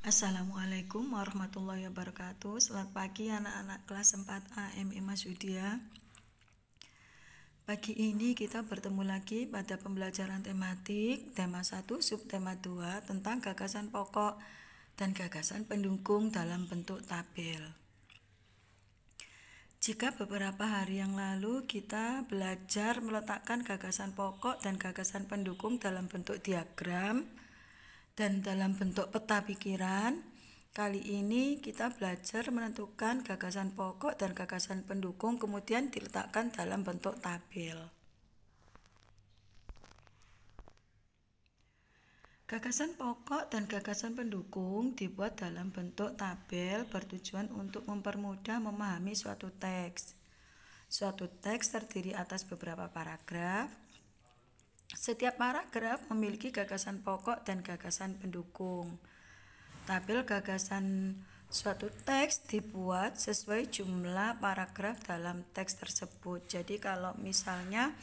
Assalamualaikum warahmatullahi wabarakatuh. Selamat pagi anak-anak kelas 4A MI Masudia. Pagi ini kita bertemu lagi pada pembelajaran tematik tema 1 subtema 2 tentang gagasan pokok dan gagasan pendukung dalam bentuk tabel. Jika beberapa hari yang lalu kita belajar meletakkan gagasan pokok dan gagasan pendukung dalam bentuk diagram dan dalam bentuk peta pikiran, kali ini kita belajar menentukan gagasan pokok dan gagasan pendukung kemudian diletakkan dalam bentuk tabel. Gagasan pokok dan gagasan pendukung dibuat dalam bentuk tabel bertujuan untuk mempermudah memahami suatu teks. Suatu teks terdiri atas beberapa paragraf. Setiap paragraf memiliki gagasan pokok dan gagasan pendukung. Tabel gagasan suatu teks dibuat sesuai jumlah paragraf dalam teks tersebut. Jadi kalau misalnya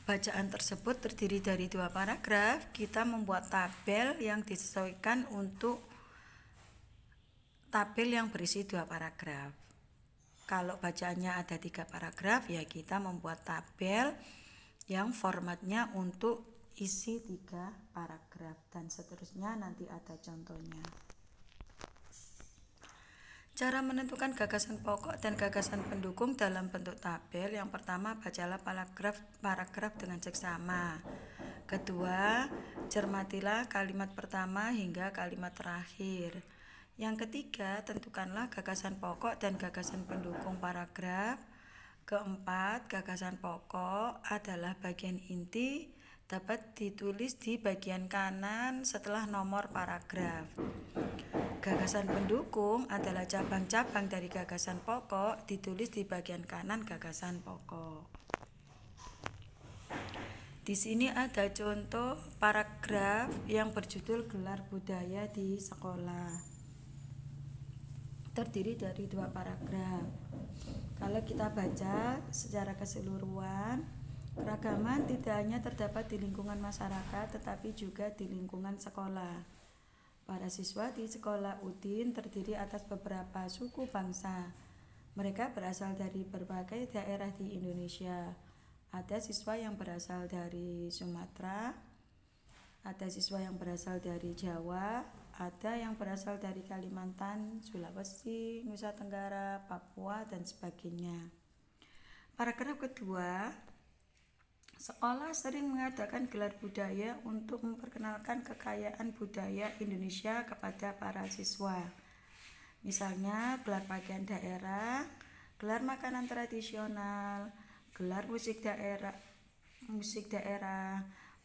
bacaan tersebut terdiri dari 2 paragraf, kita membuat tabel yang disesuaikan untuk tabel yang berisi 2 paragraf. Kalau bacaannya ada 3 paragraf, ya kita membuat tabel yang formatnya untuk isi 3 paragraf dan seterusnya, nanti ada contohnya. Cara menentukan gagasan pokok dan gagasan pendukung dalam bentuk tabel. Yang pertama, bacalah paragraf dengan seksama. Kedua, cermatilah kalimat pertama hingga kalimat terakhir. Yang ketiga, tentukanlah gagasan pokok dan gagasan pendukung paragraf. Keempat, gagasan pokok adalah bagian inti, dapat ditulis di bagian kanan setelah nomor paragraf. Gagasan pendukung adalah cabang-cabang dari gagasan pokok, ditulis di bagian kanan gagasan pokok. Di sini ada contoh paragraf yang berjudul Gelar Budaya di Sekolah. Terdiri dari 2 paragraf. Kalau kita baca secara keseluruhan, keragaman tidak hanya terdapat di lingkungan masyarakat tetapi juga di lingkungan sekolah. Para siswa di sekolah Udin terdiri atas beberapa suku bangsa. Mereka berasal dari berbagai daerah di Indonesia. Ada siswa yang berasal dari Sumatera, ada siswa yang berasal dari Jawa, ada yang berasal dari Kalimantan, Sulawesi, Nusa Tenggara, Papua, dan sebagainya. Paragraf kedua, sekolah sering mengadakan gelar budaya untuk memperkenalkan kekayaan budaya Indonesia kepada para siswa. Misalnya, gelar pakaian daerah, gelar makanan tradisional, gelar musik daerah.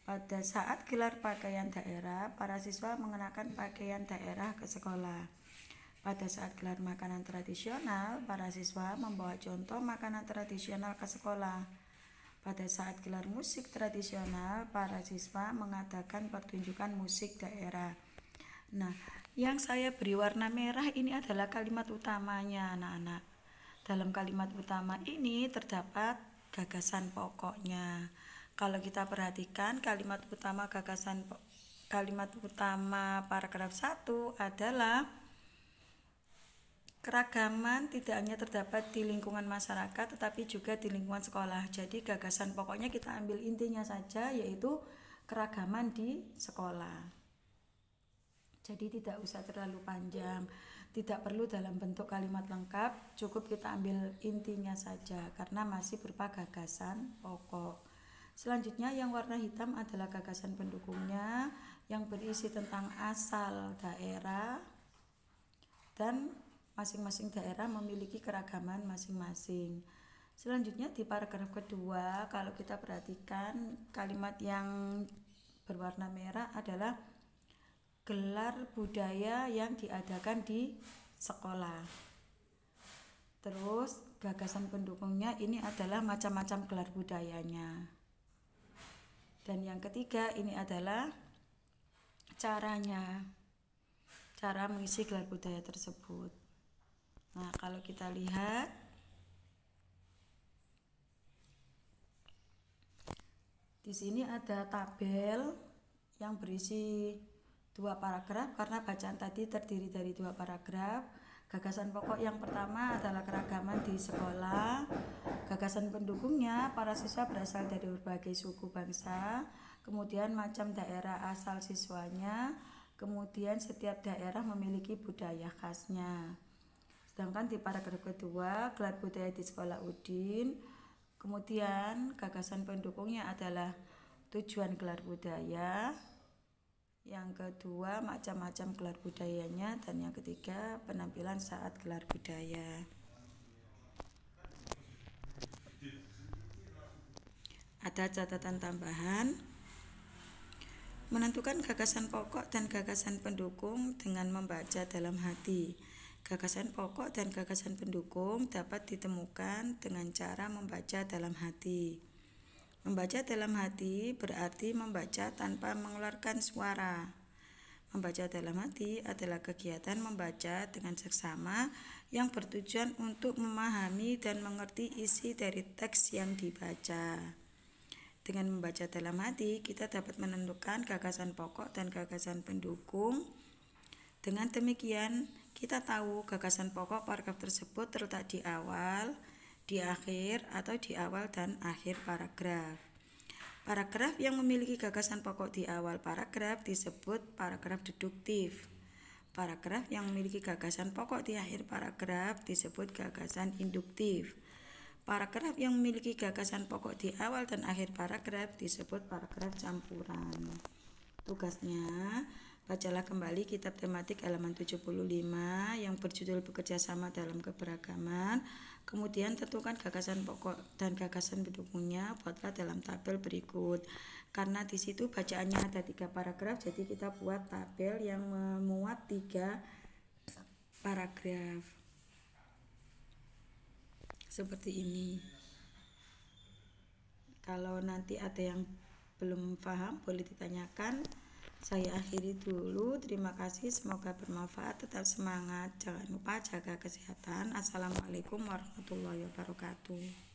Pada saat gelar pakaian daerah, para siswa mengenakan pakaian daerah ke sekolah. Pada saat gelar makanan tradisional, para siswa membawa contoh makanan tradisional ke sekolah. Pada saat gelar musik tradisional, para siswa mengadakan pertunjukan musik daerah. Nah, yang saya beri warna merah ini adalah kalimat utamanya, anak-anak. Dalam kalimat utama ini terdapat gagasan pokoknya. Kalau kita perhatikan kalimat utama paragraf 1 adalah keragaman tidak hanya terdapat di lingkungan masyarakat tetapi juga di lingkungan sekolah. Jadi gagasan pokoknya kita ambil intinya saja, yaitu keragaman di sekolah. Jadi tidak usah terlalu panjang, tidak perlu dalam bentuk kalimat lengkap, cukup kita ambil intinya saja karena masih berupa gagasan pokok. Selanjutnya yang warna hitam adalah gagasan pendukungnya yang berisi tentang asal daerah dan masing-masing daerah memiliki keragaman masing-masing. Selanjutnya di paragraf kedua, kalau kita perhatikan kalimat yang berwarna merah adalah gelar budaya yang diadakan di sekolah. Terus gagasan pendukungnya ini adalah macam-macam gelar budayanya. Dan yang ketiga ini adalah cara mengisi gelar budaya tersebut. Nah, kalau kita lihat di sini ada tabel yang berisi 2 paragraf karena bacaan tadi terdiri dari 2 paragraf. Gagasan pokok yang pertama adalah keragaman di sekolah. Gagasan pendukungnya, para siswa berasal dari berbagai suku bangsa, kemudian macam daerah asal siswanya, kemudian setiap daerah memiliki budaya khasnya. Sedangkan di paragraf kedua, gelar budaya di sekolah Udin. Kemudian gagasan pendukungnya adalah tujuan gelar budaya. Yang kedua, macam-macam gelar budayanya. Dan yang ketiga, penampilan saat gelar budaya. Ada catatan tambahan. Menentukan gagasan pokok dan gagasan pendukung dengan membaca dalam hati. Gagasan pokok dan gagasan pendukung dapat ditemukan dengan cara membaca dalam hati. Membaca dalam hati berarti membaca tanpa mengeluarkan suara. Membaca dalam hati adalah kegiatan membaca dengan seksama yang bertujuan untuk memahami dan mengerti isi dari teks yang dibaca. Dengan membaca dalam hati, kita dapat menentukan gagasan pokok dan gagasan pendukung. Dengan demikian, kita tahu gagasan pokok paragraf tersebut terletak di awal, di akhir, atau di awal dan akhir paragraf. Paragraf yang memiliki gagasan pokok di awal paragraf disebut paragraf deduktif. Paragraf yang memiliki gagasan pokok di akhir paragraf disebut gagasan induktif. Paragraf yang memiliki gagasan pokok di awal dan akhir paragraf disebut paragraf campuran. Tugasnya, bacalah kembali kitab tematik halaman 75 yang berjudul Bekerja Sama dalam Keberagaman. Kemudian tentukan gagasan pokok dan gagasan pendukungnya, buatlah dalam tabel berikut. Karena di situ bacaannya ada 3 paragraf, jadi kita buat tabel yang memuat 3 paragraf. Seperti ini. Kalau nanti ada yang belum paham boleh ditanyakan. Saya akhiri dulu. Terima kasih, semoga bermanfaat. Tetap semangat, jangan lupa jaga kesehatan. Assalamualaikum warahmatullahi wabarakatuh.